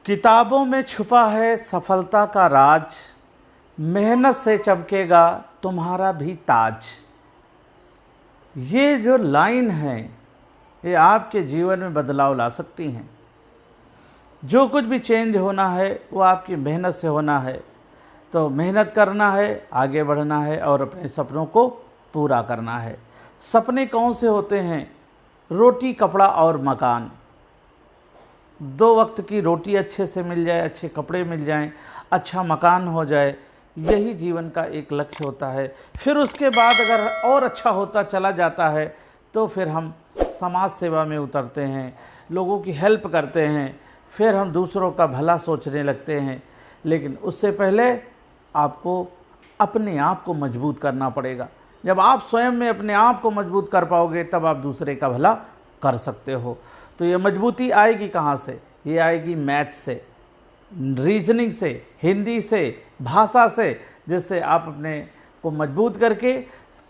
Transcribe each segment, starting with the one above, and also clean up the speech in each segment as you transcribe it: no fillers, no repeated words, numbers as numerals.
किताबों में छुपा है सफलता का राज, मेहनत से चमकेगा तुम्हारा भी ताज। ये जो लाइन है ये आपके जीवन में बदलाव ला सकती हैं। जो कुछ भी चेंज होना है वो आपकी मेहनत से होना है। तो मेहनत करना है, आगे बढ़ना है और अपने सपनों को पूरा करना है। सपने कौन से होते हैं? रोटी, कपड़ा और मकान। 2 वक्त की रोटी अच्छे से मिल जाए, अच्छे कपड़े मिल जाएं, अच्छा मकान हो जाए, यही जीवन का एक लक्ष्य होता है। फिर उसके बाद अगर और अच्छा होता चला जाता है तो फिर हम समाज सेवा में उतरते हैं, लोगों की हेल्प करते हैं, फिर हम दूसरों का भला सोचने लगते हैं। लेकिन उससे पहले आपको अपने आप को मजबूत करना पड़ेगा। जब आप स्वयं में अपने आप को मजबूत कर पाओगे तब आप दूसरे का भला कर सकते हो। तो ये मजबूती आएगी कहाँ से? ये आएगी मैथ से, रीजनिंग से, हिंदी से, भाषा से, जिससे आप अपने को मजबूत करके,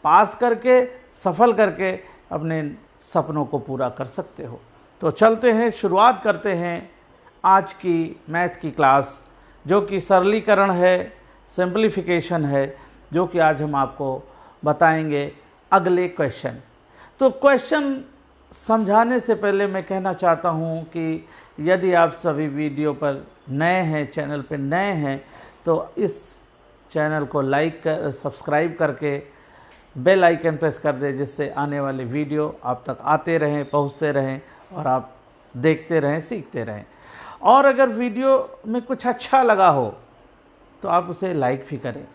पास करके, सफल करके अपने सपनों को पूरा कर सकते हो। तो चलते हैं, शुरुआत करते हैं आज की मैथ की क्लास, जो कि सरलीकरण है, सिंप्लीफिकेशन है, जो कि आज हम आपको बताएंगे अगले क्वेश्चन। तो क्वेश्चन समझाने से पहले मैं कहना चाहता हूं कि यदि आप सभी वीडियो पर नए हैं, चैनल पर नए हैं, तो इस चैनल को लाइक कर, सब्सक्राइब करके बेल आइकन प्रेस कर दें, जिससे आने वाले वीडियो आप तक आते रहें, पहुंचते रहें और आप देखते रहें, सीखते रहें। और अगर वीडियो में कुछ अच्छा लगा हो तो आप उसे लाइक भी करें।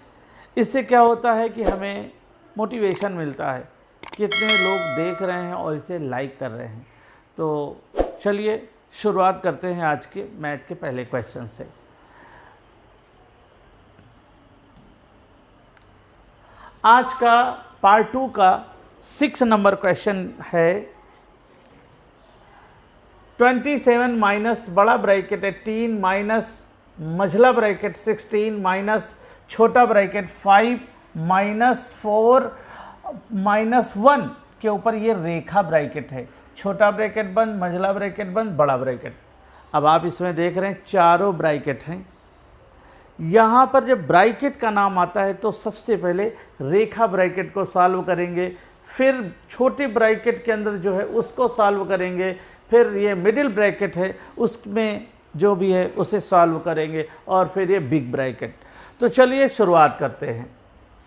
इससे क्या होता है कि हमें मोटिवेशन मिलता है, कितने लोग देख रहे हैं और इसे लाइक कर रहे हैं। तो चलिए शुरुआत करते हैं आज के मैथ के पहले क्वेश्चन से। आज का पार्ट 2 का 6 नंबर क्वेश्चन है 27 माइनस बड़ा ब्रैकेट 18 माइनस मझला ब्रैकेट 16 माइनस छोटा ब्रैकेट 5 माइनस 4 माइनस 1 के ऊपर ये रेखा ब्रैकेट है। छोटा ब्रैकेट बंद, मझला ब्रैकेट बंद, बड़ा ब्रैकेट। अब आप इसमें देख रहे हैं चारों ब्रैकेट हैं। यहाँ पर जब ब्रैकेट का नाम आता है तो सबसे पहले रेखा ब्रैकेट को सॉल्व करेंगे, फिर छोटे ब्रैकेट के अंदर जो है उसको सॉल्व करेंगे, फिर ये मिडिल ब्रैकेट है उसमें जो भी है उसे सॉल्व करेंगे, और फिर ये बिग ब्रैकेट। तो चलिए शुरुआत करते हैं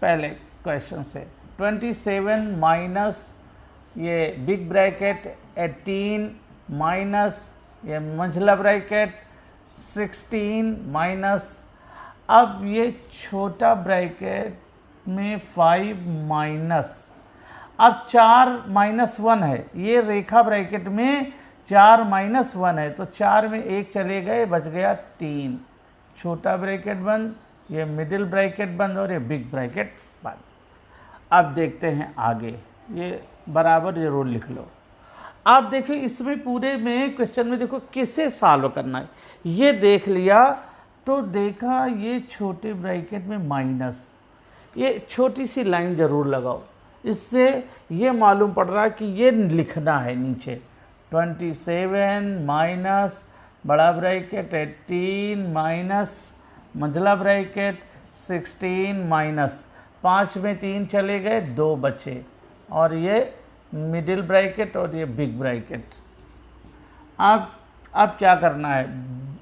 पहले क्वेश्चन से। 27 माइनस ये बिग ब्रैकेट 18 माइनस ये मंझला ब्रैकेट 16 माइनस, अब ये छोटा ब्रैकेट में 5 माइनस, अब 4 माइनस 1 है। ये रेखा ब्रैकेट में 4 माइनस 1 है, तो 4 में 1 चले गए, बच गया 3। छोटा ब्रैकेट बंद, ये मिडिल ब्रैकेट बंद और ये बिग ब्रैकेट बंद। अब देखते हैं आगे, ये बराबर जरूर लिख लो। आप देखिए इसमें पूरे में क्वेश्चन में देखो किसे सॉल्व करना है। ये देख लिया तो देखा ये छोटे ब्रैकेट में माइनस, ये छोटी सी लाइन जरूर लगाओ, इससे ये मालूम पड़ रहा है कि ये लिखना है नीचे। 27 माइनस बड़ा ब्रैकेट 18 माइनस मंझला ब्रैकेट 16 माइनस, 5 में 3 चले गए, 2 बचे, और ये मिडिल ब्रैकेट और ये बिग ब्रैकेट। अब क्या करना है?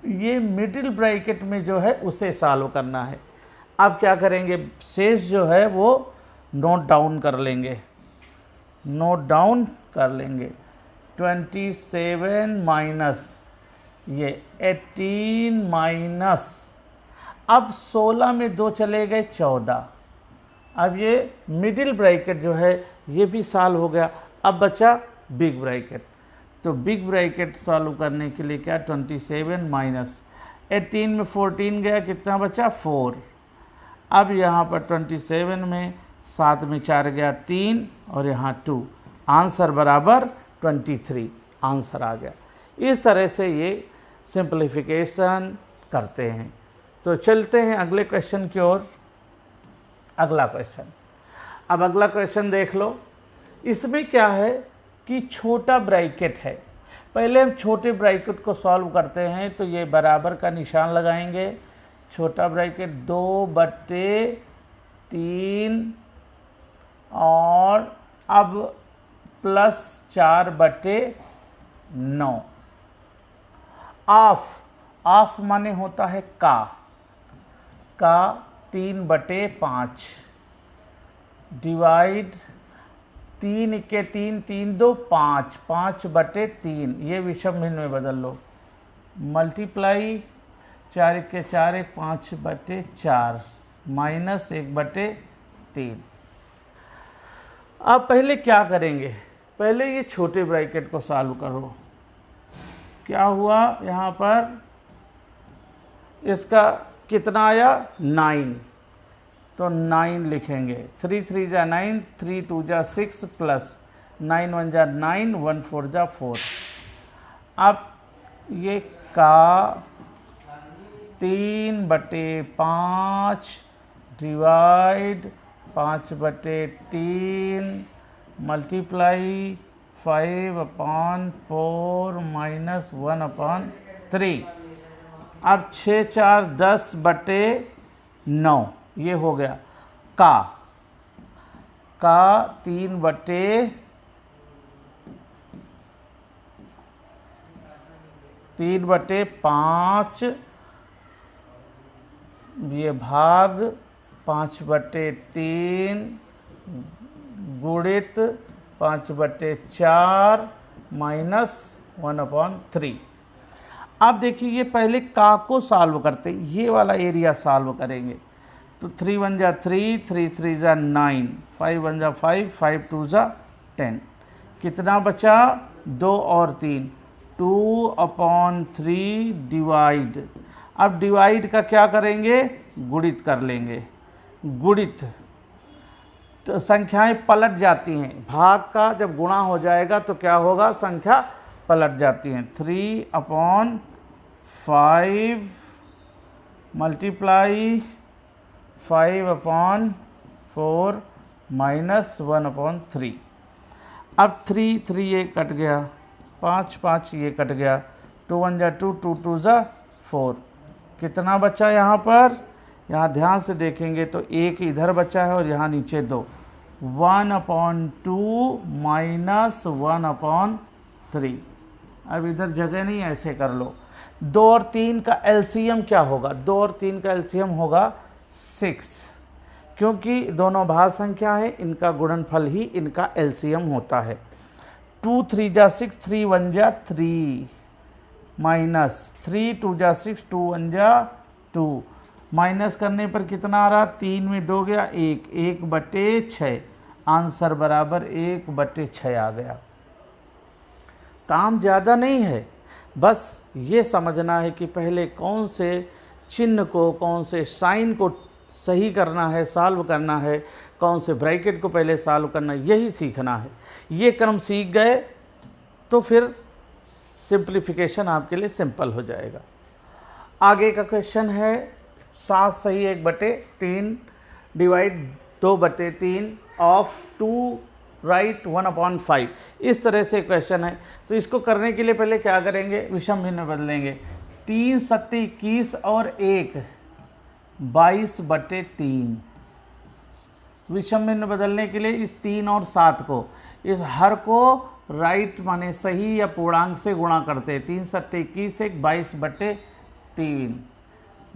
ये मिडिल ब्रैकेट में जो है उसे सॉल्व करना है। अब क्या करेंगे? शेष जो है वो नोट डाउन कर लेंगे, 27 माइनस ये 18 माइनस, अब 16 में 2 चले गए, 14। अब ये मिडिल ब्रैकेट जो है ये भी सॉल्व हो गया। अब बचा बिग ब्रैकेट, तो बिग ब्रैकेट सॉल्व करने के लिए क्या? 27 माइनस 18 में 14 गया, कितना बचा? 4। अब यहाँ पर 27 में 7 में 4 गया, 3, और यहाँ 2, आंसर बराबर 23, आंसर आ गया। इस तरह से ये सिंप्लीफिकेशन करते हैं। तो चलते हैं अगले क्वेश्चन की ओर। अगला क्वेश्चन, अब अगला क्वेश्चन देख लो। इसमें क्या है कि छोटा ब्रैकेट है, पहले हम छोटे ब्रैकेट को सॉल्व करते हैं, तो ये बराबर का निशान लगाएंगे। छोटा ब्रैकेट 2/3 और अब प्लस 4/9। ऑफ माने होता है का 3/5 डिवाइड 3 के 3 3 2 5 5/3, ये विषम भिन्न में बदल लो। मल्टीप्लाई 4 के 4 5/4 माइनस 1/3। अब पहले क्या करेंगे, पहले ये छोटे ब्रैकेट को सॉल्व करो। क्या हुआ यहाँ पर, इसका कितना आया 9, तो 9 लिखेंगे। 3 3 जा 9, 3 2 जा 6 प्लस 9 1 जा 9, 1 4 जा 4। अब ये का 3/5 डिवाइड 5/3 मल्टीप्लाई 5/4 माइनस 1/3। अब 6 4 10/9 ये हो गया। का 3/5 ये भाग 5/3 गुणित 5/4 माइनस 1/3। अब देखिए ये पहले का को सॉल्व करते, ये वाला एरिया सॉल्व करेंगे। तो 3 1 जा 3, 3 3 जा 9, 5 1 जा 5, 5 2 जा 10। कितना बचा 2 और 3, 2/3 डिवाइड। अब डिवाइड का क्या करेंगे, गुणित कर लेंगे। गुणित तो संख्याएं पलट जाती हैं, भाग का जब गुणा हो जाएगा तो क्या होगा, संख्या पलट जाती हैं। 3/5 मल्टीप्लाई 5/4 माइनस 1/3। अब 3 3 ये कट गया, 5 5 ये कट गया, 2 1 जा 2, 2 2 जा 4। कितना बचा यहाँ पर, यहाँ ध्यान से देखेंगे तो 1 इधर बचा है और यहाँ नीचे 2। 1/2 माइनस 1/3। अब इधर जगह नहीं, ऐसे कर लो। 2 और 3 का एलसीएम क्या होगा, 2 और 3 का एलसीएम होगा 6, क्योंकि दोनों भाज्य संख्या है, इनका गुणनफल ही इनका एलसीएम होता है। 2 3 जा 6, 3 1 जा 3 माइनस 3 2 जा 6, 2 1 जा 2। माइनस करने पर कितना आ रहा, 3 में 2 गया 1, 1/6। आंसर बराबर 1/6 आ गया। काम ज़्यादा नहीं है, बस ये समझना है कि पहले कौन से चिन्ह को, कौन से साइन को सही करना है, सॉल्व करना है, कौन से ब्रैकेट को पहले सॉल्व करना है, यही सीखना है। ये क्रम सीख गए तो फिर सिंप्लीफिकेशन आपके लिए सिंपल हो जाएगा। आगे का क्वेश्चन है 7 सही 1/3 डिवाइड 2/3 ऑफ 2 राइट 1/5। इस तरह से क्वेश्चन है। तो इसको करने के लिए पहले क्या करेंगे, विषम भिन्न में बदलेंगे। 3 7 21 और 1 22/3। विषम भिन्न बदलने के लिए इस 3 और 7 को, इस हर को राइट माने सही या पूर्णांक से गुणा करते हैं। 3 7 21 1 22/3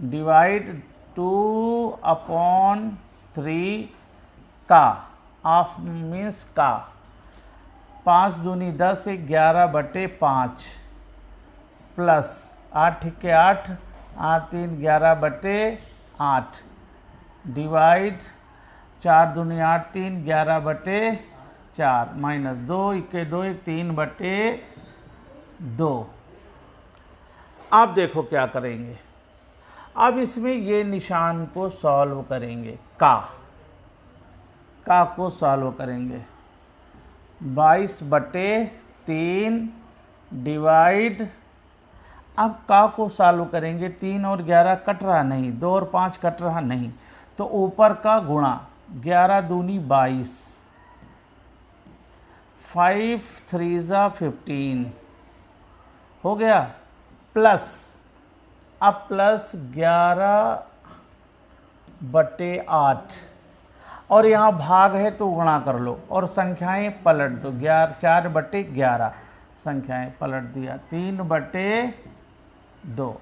डिवाइड 2/3 का ऑफ मीन्स का 5 दूनी 10 11/5 प्लस 8 के 8 8 3 11/8 डिवाइड 4 दूनी 8 3 11/4 माइनस 2 1 2 1 3/2। आप देखो क्या करेंगे, अब इसमें ये निशान को सॉल्व करेंगे। का को सॉल्व करेंगे। 22/3 डिवाइड, अब का को सॉल्व करेंगे। 3 और 11 कट रहा नहीं, 2 और 5 कट रहा नहीं, तो ऊपर का गुणा 11 दूनी 22, 5 3 जा 15 हो गया, प्लस, अब प्लस 11/8, और यहाँ भाग है तो गुणा कर लो और संख्याएं पलट दो, 4/11 संख्याएं पलट दिया, 3/2।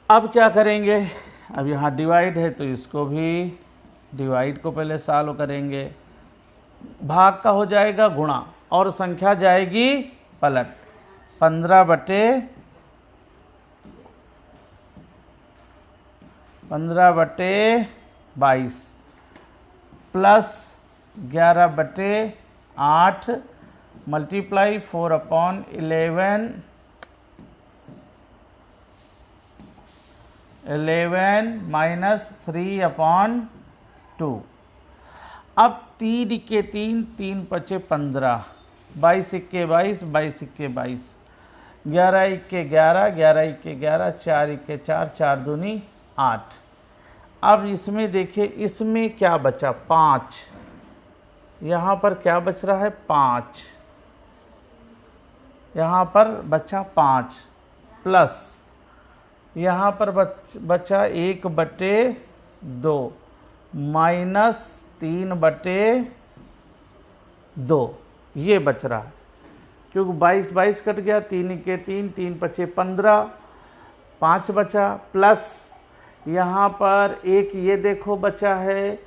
अब क्या करेंगे, अब यहाँ डिवाइड है तो इसको भी डिवाइड को पहले सॉल्व करेंगे, भाग का हो जाएगा गुणा और संख्या जाएगी पलट, 15/22 प्लस 11/8 मल्टीप्लाई 4/11 माइनस 3/2। अब 3 इक्के 3, 3 पचे 15, 22 इक्के 22, 22 इक्के 22, 11 इक्के 11, 11 इक्के 11, 4 इक्के 4, 4 दूनी 8। अब इसमें देखिए, इसमें क्या बचा, 5, यहाँ पर क्या बच रहा है, 5, यहाँ पर बचा 5, प्लस यहाँ पर बचा 1/2 माइनस 3/2, ये बच रहा है, क्योंकि 22 22 कट गया, 3 इक्के 3, 3 पचे 15, 5 बचा, प्लस यहाँ पर एक ये देखो बचा है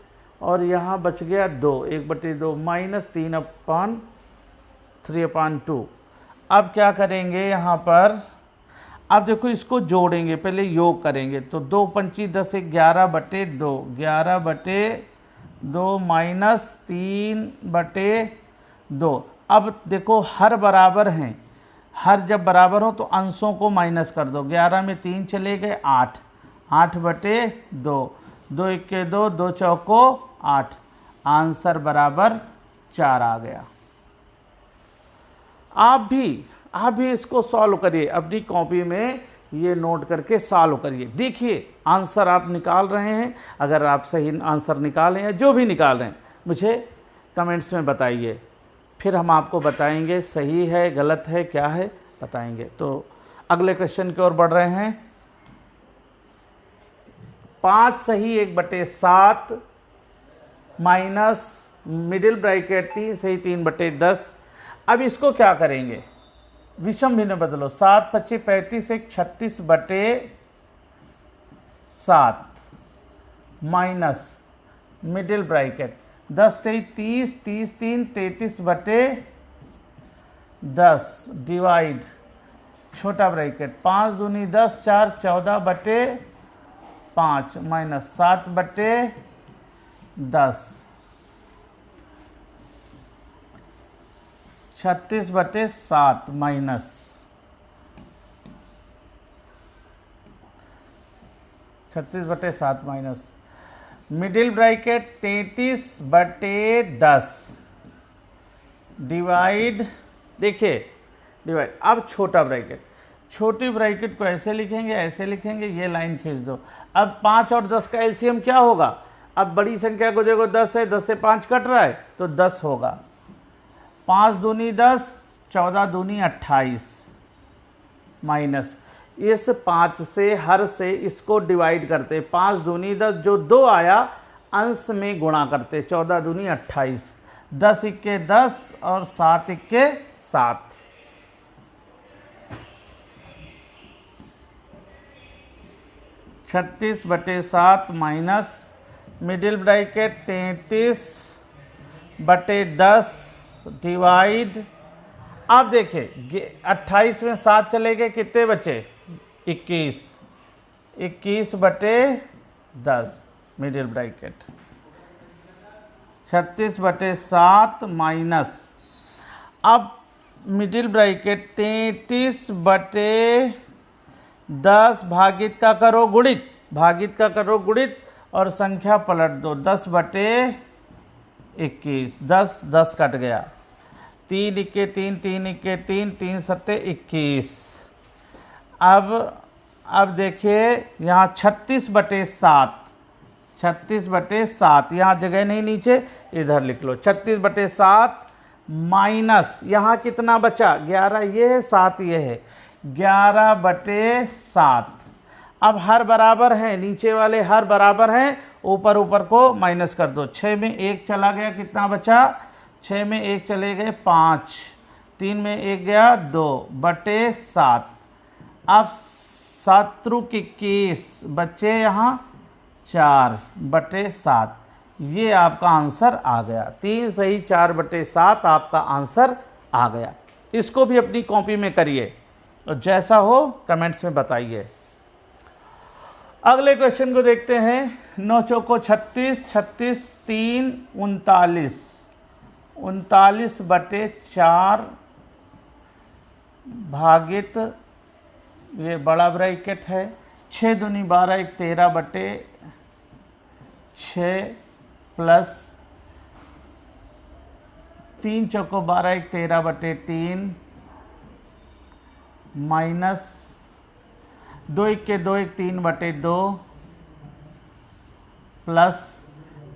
और यहाँ बच गया 2, 1/2 माइनस 3/2। अब क्या करेंगे यहाँ पर, अब देखो इसको जोड़ेंगे, पहले योग करेंगे तो 2 पंची 10, 11/2, 11/2 माइनस 3/2। अब देखो हर बराबर हैं, हर जब बराबर हो तो अंशों को माइनस कर दो, 11 में 3 चले गए, 8, 8/2, 2 इक्के 2, 2 चौको 8, आंसर बराबर 4 आ गया। आप भी इसको सॉल्व करिए, अपनी कॉपी में ये नोट करके सॉल्व करिए, देखिए आंसर आप निकाल रहे हैं। अगर आप सही आंसर निकालें या जो भी निकाल रहे हैं मुझे कमेंट्स में बताइए, फिर हम आपको बताएंगे सही है गलत है क्या है बताएंगे। तो अगले क्वेश्चन की ओर बढ़ रहे हैं। 5 सही 1/7 माइनस मिडिल ब्रैकेट 3 सही 3/10। अब इसको क्या करेंगे, विषम भिन्न बदलो, 7 25 35 1 36/7 माइनस मिडिल ब्रैकेट 10 23 30 3 33/10 डिवाइड छोटा ब्रैकेट 5 दूनी 10 4 14/5 minus 7/10 36/7 minus 36/7 minus middle bracket 33/10 divide, देखिए डिवाइड। अब छोटा ब्रैकेट, छोटी ब्रैकेट को ऐसे लिखेंगे ऐसे लिखेंगे, ये लाइन खींच दो। अब 5 और 10 का एलसीएम क्या होगा, अब बड़ी संख्या को देखो 10 है, 10 से 5 कट रहा है तो 10 होगा, 5 दूनी 10 14 दूनी 28 माइनस इस 5 से हर से इसको डिवाइड करते, 5 दूनी 10 जो 2 आया अंश में गुणा करते, 14 दूनी 28, 10 इक्के 10 और 7 इक्के 7, 36/7 माइनस मिडिल ब्रैकेट 33/10 डिवाइड। अब देखिए 28 में 7 चले गए, कितने बचे 21, 21/10 मिडिल ब्रैकेट 36/7 माइनस, अब मिडिल ब्रैकेट 33/10 भागित का करो गुणित, भागित का करो गुणित और संख्या पलट दो, 10/21, 10 10 कट गया, 3 इक्के 3 3 इक्के 3 3 सत्ते 21। अब देखिए यहाँ 36/7, 36/7 यहाँ जगह नहीं नीचे इधर लिख लो, 36/7 माइनस यहाँ कितना बचा, 11 ये है, 7 ये है, 11/7। अब हर बराबर हैं, नीचे वाले हर बराबर हैं, ऊपर ऊपर को माइनस कर दो। 6 में 1 चला गया, कितना बचा, 6 में 1 चले गए 5, 3 में 1 गया 2/7। अब 7×21 बच्चे यहाँ 4/7। ये आपका आंसर आ गया, 3 सही 4/7 आपका आंसर आ गया। इसको भी अपनी कॉपी में करिए और जैसा हो कमेंट्स में बताइए। अगले क्वेश्चन को देखते हैं। 9 चौको 36, 36 3 39, 39/4 भागित, ये बड़ा ब्रैकेट है, 6 दूनी 12, 1 13/6 प्लस 3 चौको 12, 1 13/3 माइनस 2 1 के 2 1 3/2 प्लस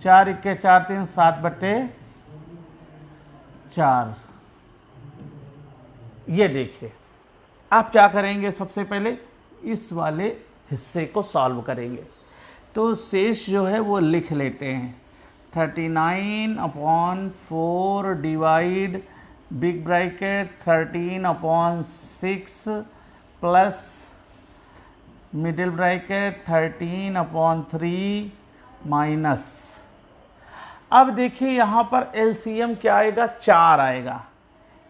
4 1 के 4 3 7/4। ये देखिए, आप क्या करेंगे, सबसे पहले इस वाले हिस्से को सॉल्व करेंगे। तो शेष जो है वो लिख लेते हैं। 39/4 divide big bracket 13/6 plus middle bracket 13/3 minus. अब देखिए यहाँ पर एलसीएम क्या आएगा, 4 आएगा।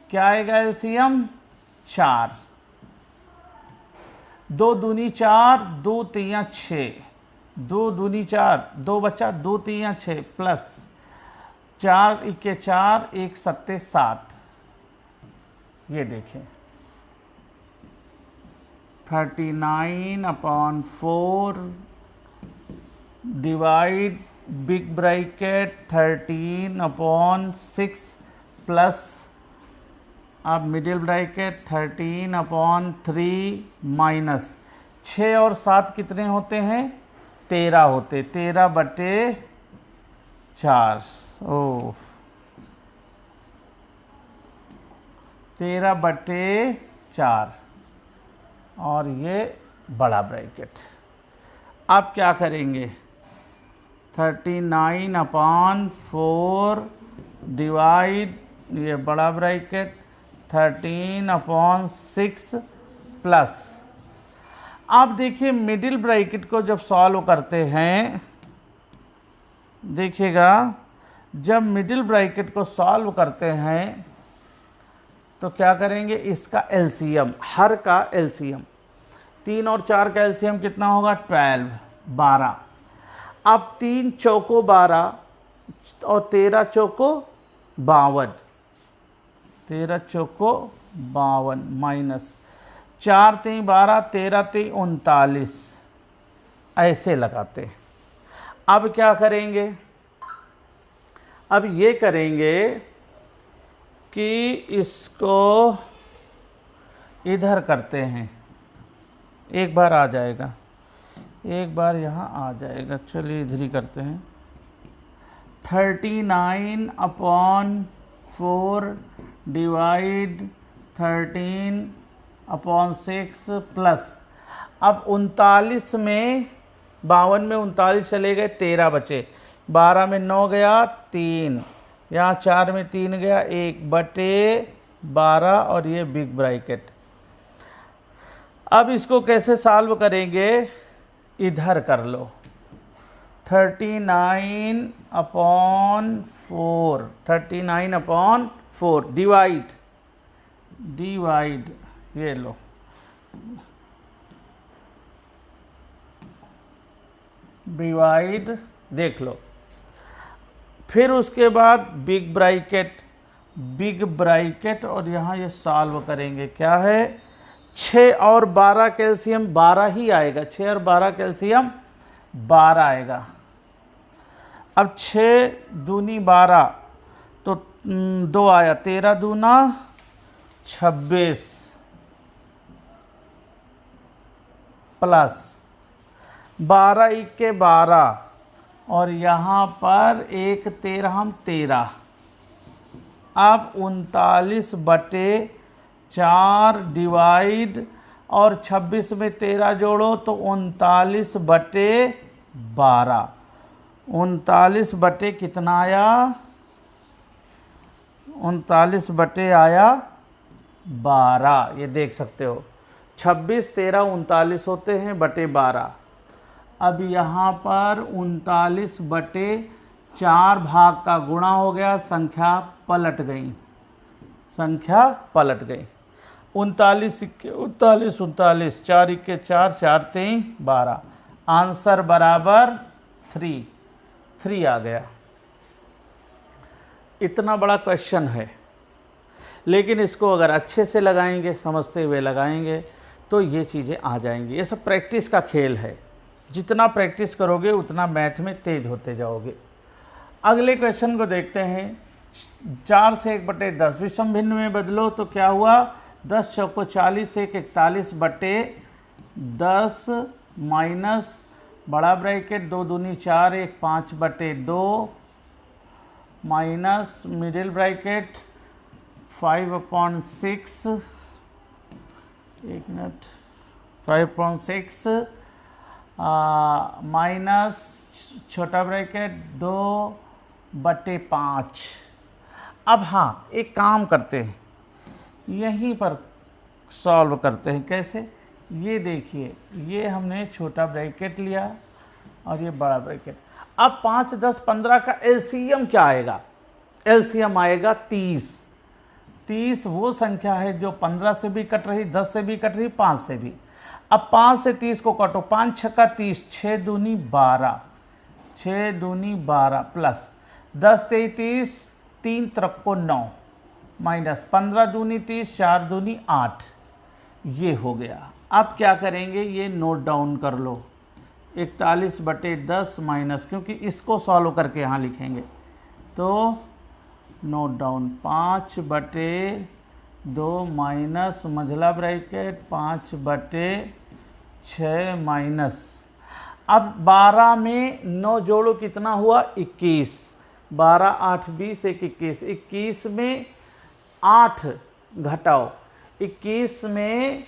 क्या आएगा एलसीएम, 4। 2 दूनी 4, 2 3 6, 2 दूनी 4, 2 बचा, 2 3 6 प्लस 4 1 4, 1 7 7। ये देखें 39/4 डिवाइड बिग ब्रैकेट 13/6 प्लस अब मिडिल ब्रैकेट 13/3 माइनस 6 और 7 कितने होते हैं, 13 होते, 13/4। ओ 13/4 और ये बड़ा ब्रैकेट। अब क्या करेंगे, 39/4 डिवाइड ये बड़ा ब्रैकेट 13/6 प्लस, आप देखिए मिडिल ब्रैकेट को जब सॉल्व करते हैं, देखिएगा जब मिडिल ब्रैकेट को सॉल्व करते हैं तो क्या करेंगे, इसका एलसीएम, हर का एलसीएम, 3 और 4 का एलसीएम कितना होगा, 12। अब 3 चौको 12 और 13 चौको 52, 13 चौको 52 माइनस 4 3 12, 13 3 39, ऐसे लगाते हैं। अब क्या करेंगे, अब ये करेंगे कि इसको इधर करते हैं, एक बार आ जाएगा, एक बार यहाँ आ जाएगा, चलिए इधर ही करते हैं। 39/4 डिवाइड 13/6 प्लस, अब 39 में 52 में 39 चले गए, 13 बचे, 12 में 9 गया 3, यहाँ 4 में 3 गया 1/12 और ये बिग ब्रैकेट। अब इसको कैसे सॉल्व करेंगे, इधर कर लो, 39/4 डिवाइड ये लो, डिवाइड देख लो, फिर उसके बाद बिग ब्रैकेट और यहाँ ये सॉल्व करेंगे। क्या है, 6 और 12 कैल्शियम 12 ही आएगा, 6 और 12 कैल्शियम 12 आएगा। अब 6 दूनी 12 तो 2 आया, 13 दूना 26 प्लस 12 1 12 और यहाँ पर 1 13 13, अब 39/4 डिवाइड और 26 में 13 जोड़ो तो 39/12। 39 बटे कितना आया? 39 बटे आया 12। ये देख सकते हो 26, 13, 39 होते हैं बटे 12। अब यहाँ पर 39/4 भाग का गुणा हो गया, संख्या पलट गई, संख्या पलट गई। 39 इक्के 39, 39, 4 इक्के 4, 4 3 12। आंसर बराबर 3 आ गया। इतना बड़ा क्वेश्चन है, लेकिन इसको अगर अच्छे से लगाएंगे, समझते हुए लगाएंगे तो ये चीज़ें आ जाएंगी। ये सब प्रैक्टिस का खेल है, जितना प्रैक्टिस करोगे उतना मैथ में तेज होते जाओगे। अगले क्वेश्चन को देखते हैं। 4 से 1/10 विषम भिन्न में बदलो तो क्या हुआ? 10 चौको 40, 1 41/10 माइनस बड़ा ब्रैकेट 2 दूनी 4, 1 5/2 minus middle bracket 5/6, 1 minute, 5/6 minus छोटा ब्रैकेट 2/5। अब हाँ, एक काम करते हैं, यहीं पर सॉल्व करते हैं। कैसे? ये देखिए, ये हमने छोटा ब्रैकेट लिया और ये बड़ा ब्रैकेट। अब 5, 10, 15 का एलसीएम क्या आएगा? एलसीएम आएगा 30। 30 वो संख्या है जो 15 से भी कट रही, 10 से भी कट रही, 5 से भी। अब 5 से 30 को काटो, 5 छक्का 30, 6 दूनी 12, 6 दूनी 12 प्लस 10 तेई 30, 3 त्रिक 9 माइनस 15 दूनी 30, 4 दूनी 8। ये हो गया। अब क्या करेंगे? ये नोट डाउन कर लो। 41/10 माइनस, क्योंकि इसको सॉल्व करके यहाँ लिखेंगे तो नोट डाउन 5/2 माइनस मंझला ब्रैकेट 5/6 माइनस। अब 12 में 9 जोड़ो कितना हुआ? 21। 12 8 20, 1 21। 21 में 8 घटाओ, 21 में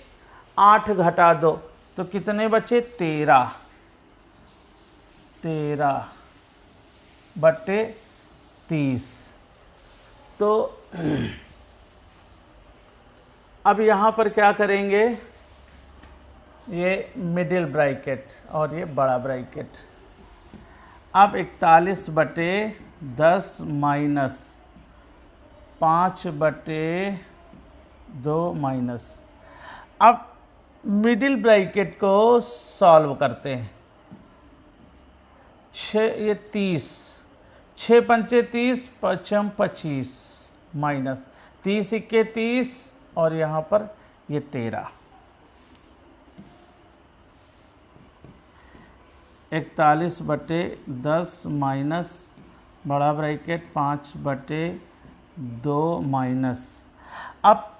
8 घटा दो तो कितने बचे? 13। 13/30। तो अब यहाँ पर क्या करेंगे? ये मिडिल ब्रैकेट और ये बड़ा ब्रैकेट। अब 41/10 माइनस 5/2 माइनस। अब मिडिल ब्रैकेट को सॉल्व करते हैं। 6 ये 30, 6 पंचे 30, 5 25 माइनस 30 इक्के 30 और यहाँ पर ये 13। 41/10 माइनस बड़ा ब्रैकेट 5/2 माइनस। अब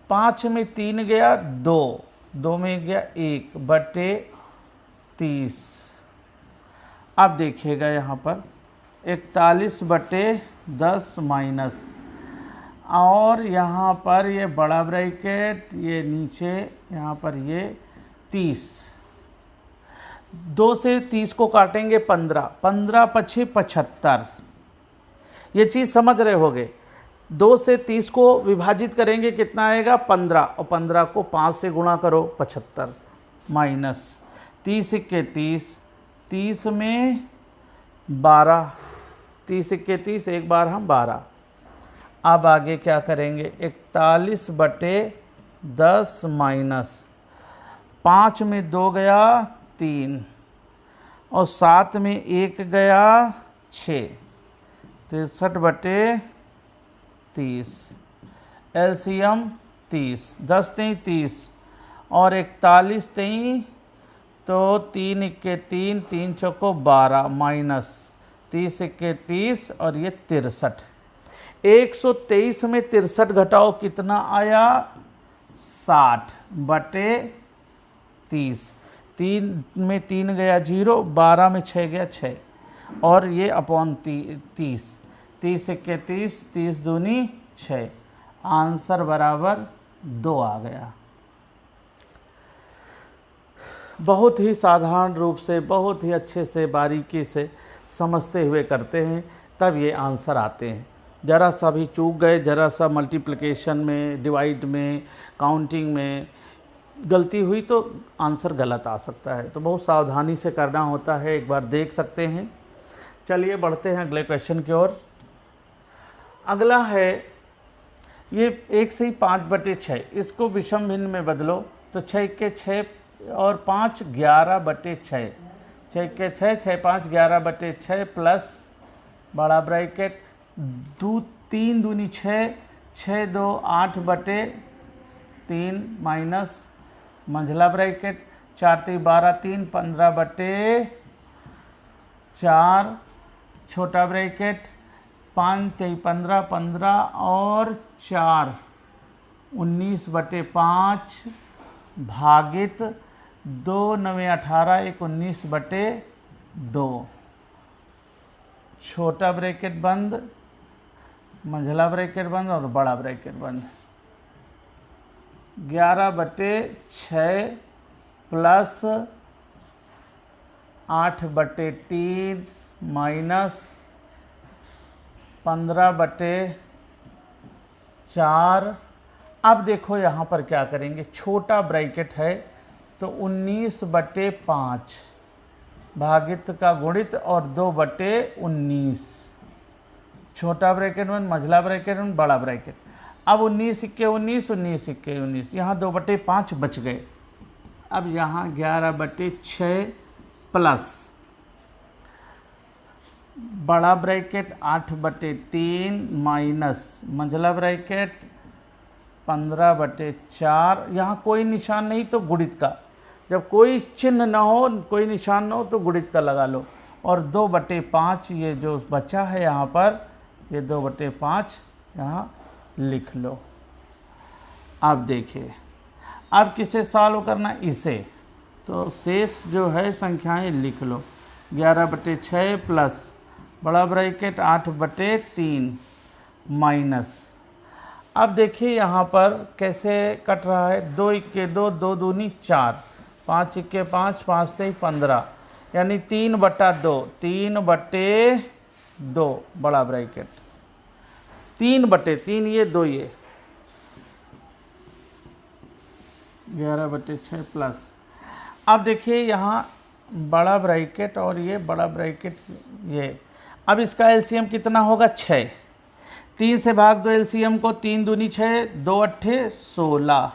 5 में 3 गया 2, 2 में गया 1/30। अब देखिएगा यहाँ पर 41/10 माइनस और यहाँ पर ये बड़ा ब्रैकेट, ये नीचे यहाँ पर ये 30। 2 से 30 को काटेंगे 15, 15 पछे 75। ये चीज़ समझ रहे होगे। 2 से 30 को विभाजित करेंगे कितना आएगा? 15 और 15 को 5 से गुणा करो 75 माइनस 30 इक्के 30, 30 में 12, 30 इक्के 30, एक बार हम 12। अब आगे क्या करेंगे? 41/10 माइनस 5 में 2 गया 3 और 7 में 1 गया 6, 63/30। एलसीएम 30, 10 तेई 30 और 41 तेई तो 3 इक्के 3, 3 चौको 12 माइनस 30 इक्के 30 और ये 63। 123 में 63 घटाओ कितना आया? 60/30। 3 में 3 गया 0, 12 में 6 गया 6 और ये अपॉन 30। 30 इक्के 30, 30 दूनी 6, आंसर बराबर 2 आ गया। बहुत ही साधारण रूप से, बहुत ही अच्छे से, बारीकी से समझते हुए करते हैं, तब ये आंसर आते हैं। ज़रा सा भी चूक गए, ज़रा सा मल्टीप्लिकेशन में, डिवाइड में, काउंटिंग में गलती हुई तो आंसर गलत आ सकता है। तो बहुत सावधानी से करना होता है, एक बार देख सकते हैं। चलिए बढ़ते हैं अगले क्वेश्चन की ओर। अगला है ये 1 से ही 5/6, इसको विषम भिन्न में बदलो तो 6 के 6 और 5 11/6, 6 के 6, 6 5 11/6 प्लस बड़ा ब्रैकेट 3 दूनी 6, 6 2 8/3 माइनस मंझला ब्रैकेट 4 3 12 3 15/4 छोटा ब्रैकेट 5 3 15 15 और 4 19/5 भागित 2 9 18 1 19/2 छोटा ब्रैकेट बंद, मंझला ब्रैकेट बंद और बड़ा ब्रैकेट बंद। 11/6 प्लस 8/3 माइनस 15/4। अब देखो यहाँ पर क्या करेंगे, छोटा ब्रैकेट है तो 19/5 भागित का गुणित और 2/19 छोटा ब्रैकेट में, मझला ब्रैकेट में, बड़ा ब्रैकेट। अब 19 इक्के 19, 19 इक्के 19, यहाँ 2/5 बच गए। अब यहाँ 11/6 प्लस बड़ा ब्रैकेट 8/3 माइनस मंझला ब्रैकेट 15/4। यहाँ कोई निशान नहीं तो गुणित का, जब कोई चिन्ह ना हो, कोई निशान ना हो तो गुणित का लगा लो। और 2/5 ये जो बचा है यहाँ पर, ये 2/5 यहाँ लिख लो। अब देखिए, अब किसे सॉल्व करना, इसे। तो शेष जो है संख्याएं लिख लो। 11/6 प्लस बड़ा ब्रैकेट 8/3 माइनस, अब देखिए यहाँ पर कैसे कट रहा है, 2 इक्के 2, 2 दूनी 4, 5 इक्के 5, 5 तेई 15, यानी 3/2, 3/2 बड़ा ब्रैकेट, 3/3 ये 2 ये 11/6 प्लस। अब देखिए यहाँ बड़ा ब्रैकेट और ये बड़ा ब्रैकेट ये, अब इसका एलसीएम कितना होगा, 6। 3 से भाग दो एलसीएम को, 3 दूनी 6, 2 अट्ठे 16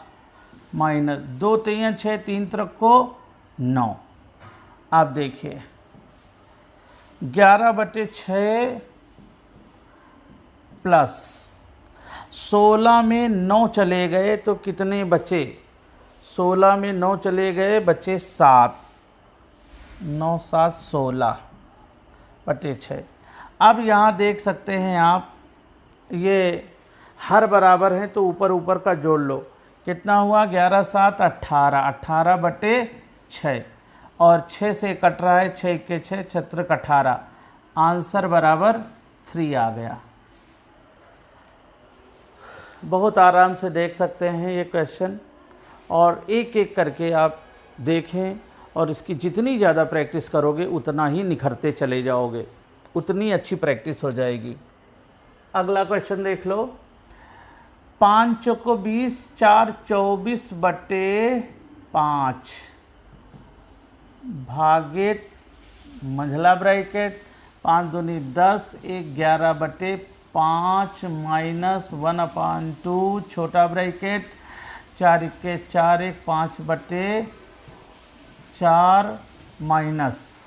माइनस 2 3 6, 3 त्रिक को 9। अब देखिए 11/6 प्लस 16 में 9 चले गए तो कितने बचे, 16 में 9 चले गए, बचे 7, 9 7 16/6। अब यहाँ देख सकते हैं आप, ये हर बराबर हैं तो ऊपर ऊपर का जोड़ लो, कितना हुआ, 11 7 18, 18/6 और 6 से कट रहा है, 6 के 6 छत्रक 18, आंसर बराबर 3 आ गया। बहुत आराम से देख सकते हैं ये क्वेश्चन, और एक एक करके आप देखें, और इसकी जितनी ज़्यादा प्रैक्टिस करोगे उतना ही निखरते चले जाओगे, उतनी अच्छी प्रैक्टिस हो जाएगी। अगला क्वेश्चन देख लो, 5 चौको 20, 4 24/5 भागित मंझला ब्रैकेट 5 दूनी 10, 1 11/5 माइनस 1/2 छोटा ब्रैकेट 4 इक्के 4 1 5/4 माइनस।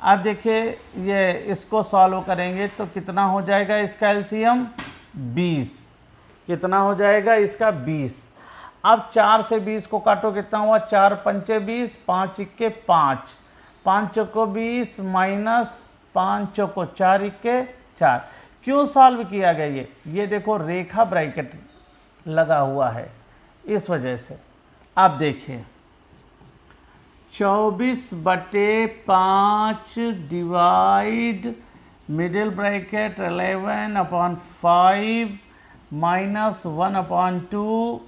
अब देखिए ये इसको सॉल्व करेंगे तो कितना हो जाएगा इसका एलसीएम, 20। कितना हो जाएगा इसका, 20। अब 4 से 20 को काटो, कितना हुआ, 4 पंचे 20, 5 इक्के 5, 5 चौको 20 माइनस 5 चौको 4 इक्के 4। क्यों सॉल्व किया गया, ये देखो रेखा ब्रैकेट लगा हुआ है, इस वजह से। अब देखिए 24/5 डिवाइड मिडिल ब्रैकेट 11/5 माइनस 1/2।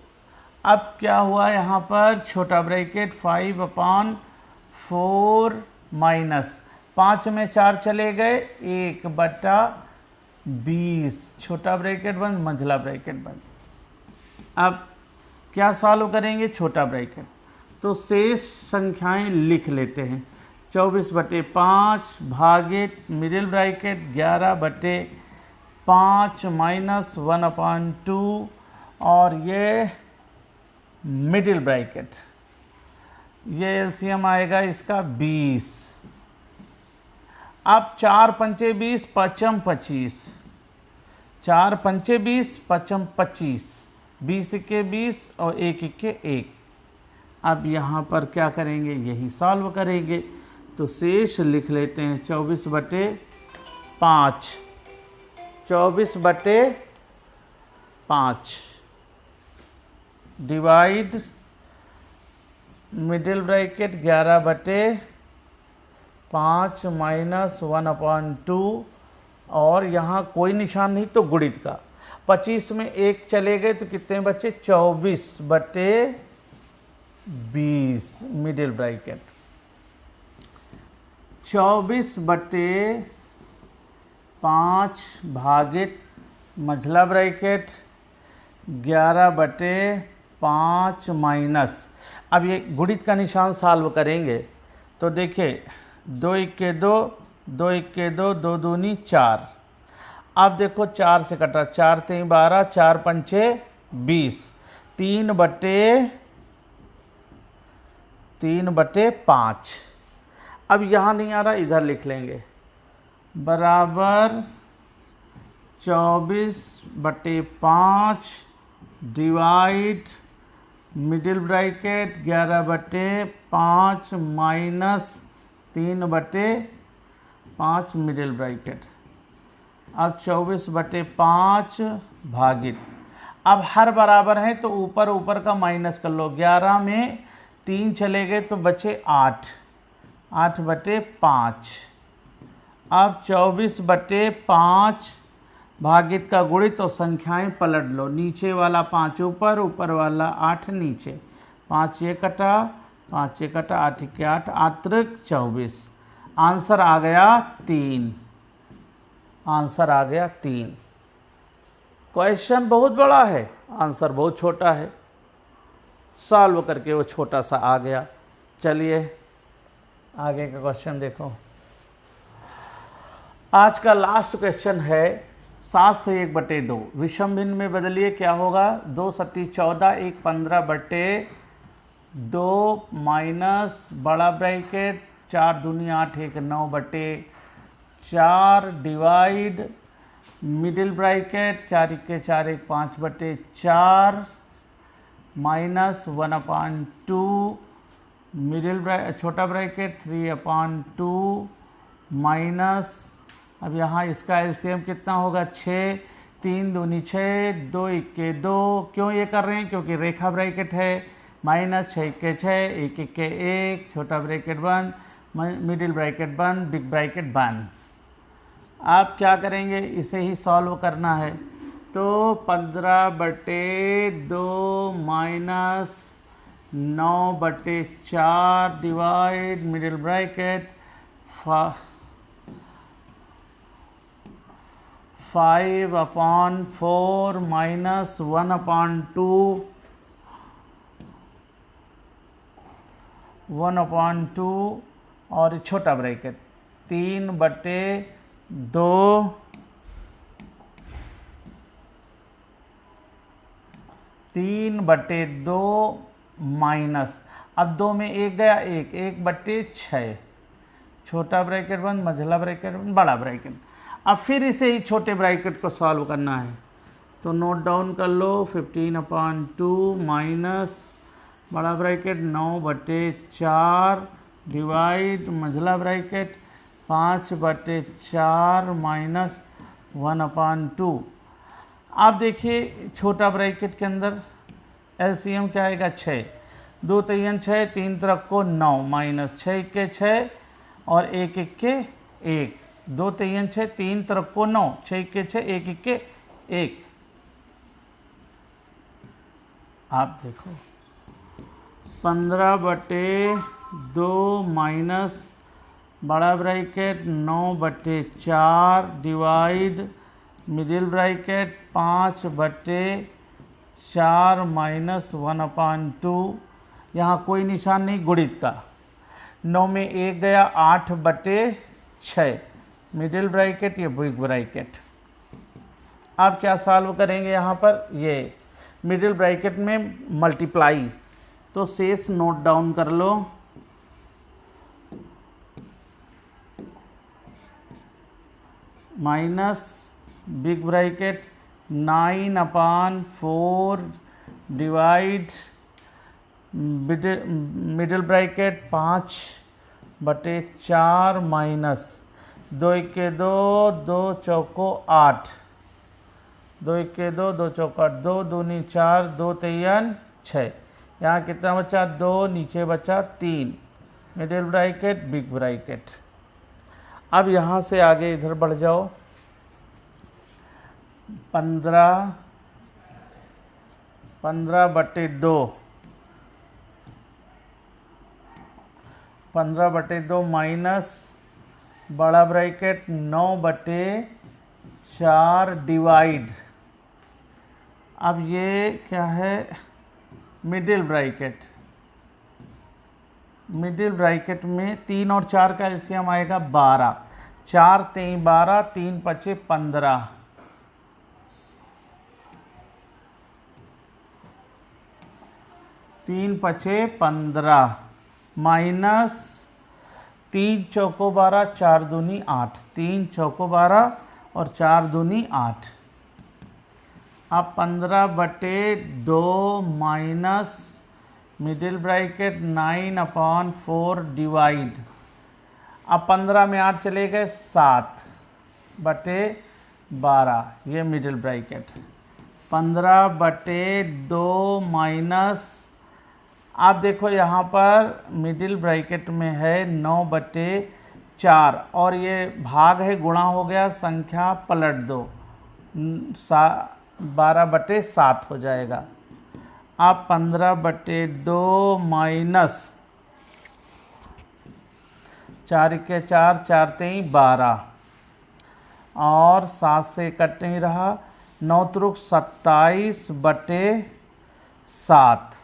अब क्या हुआ यहाँ पर, छोटा ब्रैकेट 5/4 माइनस 5 में 4 चले गए, 1/20, छोटा ब्रैकेट बंद, मंझला ब्रैकेट बंद। अब क्या सॉल्व करेंगे, छोटा ब्रैकेट, तो शेष संख्याएं लिख लेते हैं। 24/5 भागित मिडिल ब्रैकेट 11/5 माइनस 1/2 और ये मिडिल ब्रैकेट, ये एलसीएम आएगा इसका 20। अब 4 पंचे 20, पचम 25, 4 पंचे 20, पचम 25, 20 के 20 और 1 के 1। अब यहाँ पर क्या करेंगे, यही सॉल्व करेंगे, तो शेष लिख लेते हैं 24/5, 24/5 डिवाइड मिडिल ब्रैकेट 11/5 माइनस 1/2 और यहाँ कोई निशान नहीं तो गुणित का, 25 में 1 चले गए तो कितने बचे, 24/20 मिडिल ब्रैकेट, 24/5 भागित मझला ब्रैकेट 11/5 माइनस, अब ये गुणित का निशान सॉल्व करेंगे तो देखिए 2 1 2, 2 1 2, 2 दूनी 4। अब देखो 4 से कटा, 4 3 12, 4 पंचे 20, 3/5। अब यहाँ नहीं आ रहा, इधर लिख लेंगे, बराबर 24/5 divide middle bracket 11/5 minus 3/5 middle bracket. अब 24/5 भागित, अब हर बराबर है तो ऊपर ऊपर का माइनस कर लो, 11 में 3 चले गए तो बचे 8, 8/5। अब 24/5 भागित का गुणित तो संख्याएं पलट लो, नीचे वाला 5 ऊपर, ऊपर वाला 8 नीचे, 5 ये कटा, 5 ये कटा, 8 के 8, 8 24। आंसर आ गया 3, आंसर आ गया 3। क्वेश्चन बहुत बड़ा है, आंसर बहुत छोटा है, सॉल्व करके वो छोटा सा आ गया। चलिए आगे का क्वेश्चन देखो। आज का लास्ट क्वेश्चन है 7 से 1/2 विषम भिन्न में बदलिए, क्या होगा, 2 सत्ती 14, 1 15/2 माइनस बड़ा ब्रैकेट 4 दूनी 8, 1 9/4 divide middle bracket 4 1 4, 1 5/4 minus 1/2 middle छोटा ब्रैकेट 3/2 माइनस, अब यहाँ इसका एलसीएम कितना होगा, 6, 3 दूनी 6, 2 1 2। क्यों ये कर रहे हैं, क्योंकि रेखा ब्रैकेट है, माइनस 6 1 6, 1 1 1, छोटा ब्रैकेट बंद, मिडिल ब्रैकेट बंद, बिग ब्रैकेट बंद। आप क्या करेंगे, इसे ही सॉल्व करना है, तो 15/2 minus 9/4 divide middle bracket 5/4 minus 1/2 और छोटा ब्रैकेट 3/2 माइनस, अब 2 में 1 गया, 1/6, छोटा ब्रैकेट बंद, मझला ब्रैकेट बंद, बड़ा ब्रैकेट। अब फिर इसे ही छोटे ब्रैकेट को सॉल्व करना है, तो नोट डाउन कर लो, 15/2 माइनस बड़ा ब्रैकेट 9/4 डिवाइड मझला ब्रैकेट 5/4 माइनस 1/2। अब देखिए छोटा ब्रैकेट के अंदर एलसीएम क्या आएगा, 6, 2 3 6, 3 3 को 9 माइनस 6 के 6 और 1 1 के 1, 2 3 6, 3 तरफ को 9, 6 के 6, 1 1 के 1। आप देखो 15/2 माइनस बड़ा bracket 9/4 divide middle bracket 5/4 minus 1/2। यहाँ कोई निशान नहीं गुणित का, 9 में 1 गया 8/6 मिडिल ब्रैकेट, ये बिग ब्रैकेट। अब क्या सॉल्व करेंगे यहाँ पर, ये मिडिल ब्रैकेट में मल्टीप्लाई, तो शेष नोट डाउन कर लो। Minus big bracket 9/4 divide middle bracket 5/4 minus 2 1 2, 2 चौको 8, 2 1 2, 2 चौको 8, 2 दूनी 4, 2 3 6। यहाँ कितना बचा, 2, नीचे बचा 3, मिडिल ब्रैकेट बिग ब्रैकेट। अब यहाँ से आगे इधर बढ़ जाओ, 15/2 माइनस बड़ा ब्रैकेट 9/4 डिवाइड, अब ये क्या है, मिडिल ब्रैकेट। मिडिल ब्रैकेट में 3 और 4 का एलसीएम आएगा 12, 4 3 12, 3 5 15, 3 5 15 माइनस 3 चौको 12, 4 दूनी 8, 3 चौको 12 और 4 दूनी 8। अब 15/2 माइनस मिडिल ब्रैकेट 9/4 डिवाइड, अब 15 में 8 चले गए 7/12, ये मिडिल ब्रैकेट। 15/2 माइनस, आप देखो यहाँ पर मिडिल ब्रैकेट में है 9/4 और ये भाग है, गुणा हो गया, संख्या पलट दो, 12/7 हो जाएगा। आप 15/2 माइनस 4 के 4, 4 3 12 और 7 से कट नहीं रहा, 9 त्रुक 27/7।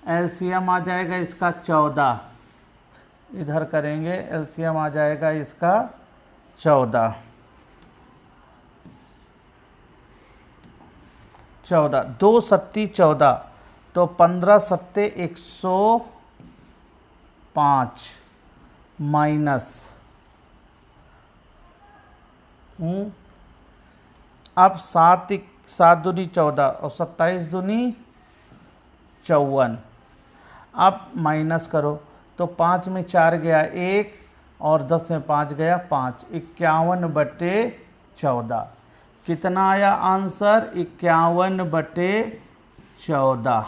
एलसीएम आ जाएगा इसका 14, इधर करेंगे, एलसीएम आ जाएगा इसका 14, 2 सत्ती 14, तो 15 सत्ते 105 माइनस, अब 7 दूनी 14 और 27 दूनी 54, अब माइनस करो, तो 5 में 4 गया 1 और 10 में 5 गया 5, 51/14। कितना आया आंसर, 51/14।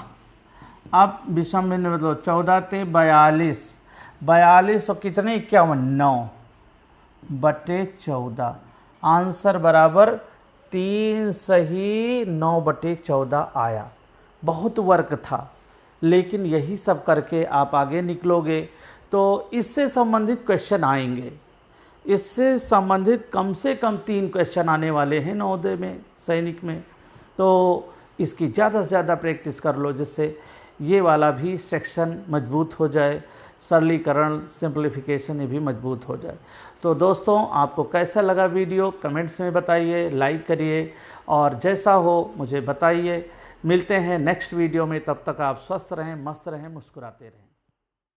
अब विषम भिन्न बदलो, 14 ते 42, 42 और कितने 51, 9/14। आंसर बराबर 3 सही 9/14 आया। बहुत वर्क था, लेकिन यही सब करके आप आगे निकलोगे तो इससे संबंधित क्वेश्चन आएंगे। इससे संबंधित कम से कम 3 क्वेश्चन आने वाले हैं नवोदय में, सैनिक में, तो इसकी ज़्यादा से ज़्यादा प्रैक्टिस कर लो, जिससे ये वाला भी सेक्शन मजबूत हो जाए, सरलीकरण सिंप्लीफिकेशन ये भी मजबूत हो जाए। तो दोस्तों, आपको कैसा लगा वीडियो कमेंट्स में बताइए, लाइक करिए और जैसा हो मुझे बताइए। मिलते हैं नेक्स्ट वीडियो में, तब तक आप स्वस्थ रहें, मस्त रहें, मुस्कुराते रहें।